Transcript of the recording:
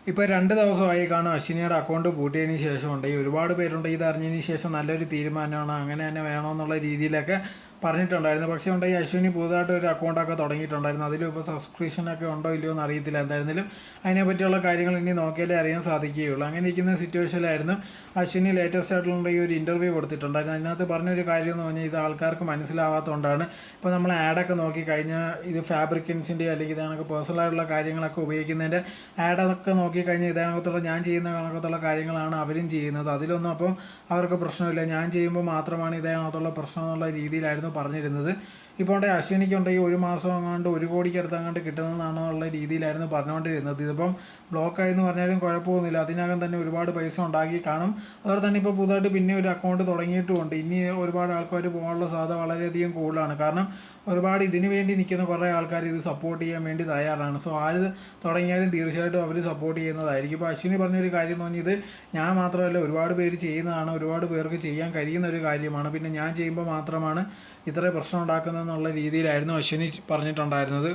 ഇപ്പോൾ 2 ദിവസമായി കാണും അശ്വിനിയുടെ അക്കൗണ്ട് പൂട്ടിയതിന് ശേഷമുണ്ട് ഒരുപാട് പേരുണ്ട് ഇത് അറിഞ്ഞതിന് ശേഷം നല്ലൊരു തീരുമാനമാണ് അങ്ങനെ തന്നെ വേണമെന്നുള്ള രീതിയിലൊക്കെ പറഞ്ഞിട്ടുണ്ടായിരുന്നു. പക്ഷേ ഈ അശ്വിനി പുതുതായിട്ട് ഒരു അക്കൗണ്ടൊക്കെ തുടങ്ങിയിട്ടുണ്ടായിരുന്നു. അതിലും ഇപ്പോൾ സബ്സ്ക്രിപ്ഷനൊക്കെ ഉണ്ടോ ഇല്ലയോ എന്ന് അറിയത്തില്ല. എന്തായിരുന്നാലും അതിനെപ്പറ്റിയുള്ള കാര്യങ്ങൾ ഇനി നോക്കിയാലേ അറിയാൻ സാധിക്കുകയുള്ളൂ. അങ്ങനെ ഇരിക്കുന്ന സിറ്റുവേഷനിലായിരുന്നു അശ്വിനി ലേറ്റസ്റ്റ് ആയിട്ടുള്ള ഈ ഒരു ഇൻ്റർവ്യൂ കൊടുത്തിട്ടുണ്ടായിരുന്നു. അതിനകത്ത് പറഞ്ഞൊരു കാര്യം എന്ന് പറഞ്ഞാൽ ഇത് ആൾക്കാർക്ക് മനസ്സിലാവാത്തതുകൊണ്ടാണ്. ഇപ്പോൾ നമ്മൾ ആഡൊക്കെ നോക്കി കഴിഞ്ഞാൽ ഇത് ഫാബ്രിക്കൻസിൻ്റെ അല്ലെങ്കിൽ ഇതാണെങ്കിൽ പേഴ്സണലായിട്ടുള്ള കാര്യങ്ങളൊക്കെ ഉപയോഗിക്കുന്നതിൻ്റെ ആഡൊക്കെ നോക്കിക്കഴിഞ്ഞാൽ ഇതിനകത്തുള്ള ഞാൻ ചെയ്യുന്ന കണക്കത്തുള്ള കാര്യങ്ങളാണ് അവരും ചെയ്യുന്നത്. അതിലൊന്നും അപ്പം അവർക്ക് പ്രശ്നമില്ല. ഞാൻ ചെയ്യുമ്പോൾ മാത്രമാണ് ഇതിനകത്തുള്ള പ്രശ്നം എന്നുള്ള രീതിയിലായിരുന്നു പറഞ്ഞിരുന്നത്. ഇപ്പോൾ അശ്വിനിക്കുണ്ടെങ്കിൽ ഒരു മാസം അങ്ങാണ്ട് 1 കോടിക്കടുത്ത് അങ്ങാണ്ട് കിട്ടുന്നതാണെന്നുള്ള രീതിയിലായിരുന്നു പറഞ്ഞുകൊണ്ടിരുന്നത്. ഇതിപ്പം ബ്ലോക്കായി എന്ന് പറഞ്ഞാലും കുഴപ്പമൊന്നുമില്ല. അതിനകം തന്നെ ഒരുപാട് പൈസ ഉണ്ടാക്കി കാണും. അതുപോലെ തന്നെ ഇപ്പോൾ പുതുതായിട്ട് പിന്നെ ഒരു അക്കൗണ്ട് തുടങ്ങിയിട്ടുമുണ്ട്. ഇനി ഒരുപാട് ആൾക്കാർ പോകാനുള്ള സാധ്യത വളരെയധികം കൂടുതലാണ്. കാരണം ഒരുപാട് ഇതിനു വേണ്ടി നിൽക്കുന്ന കുറേ ആൾക്കാർ ഇത് സപ്പോർട്ട് ചെയ്യാൻ വേണ്ടി തയ്യാറാണ്. സോ ആര് തുടങ്ങിയാലും തീർച്ചയായിട്ടും അവർ സപ്പോർട്ട് ചെയ്യുന്നതായിരിക്കും. ഇപ്പോൾ അശ്വിനി പറഞ്ഞൊരു കാര്യം എന്ന് പറഞ്ഞാൽ ഇത് ഞാൻ മാത്രമല്ല ഒരുപാട് പേര് ചെയ്യുന്നതാണ്, ഒരുപാട് പേർക്ക് ചെയ്യാൻ കഴിയുന്ന ഒരു കാര്യമാണ്. പിന്നെ ഞാൻ ചെയ്യുമ്പോൾ മാത്രമാണ് ഇത്ര പ്രശ്നം ഉണ്ടാക്കുന്നതെന്നുള്ള രീതിയിലായിരുന്നു അശ്വിനി പറഞ്ഞിട്ടുണ്ടായിരുന്നത്.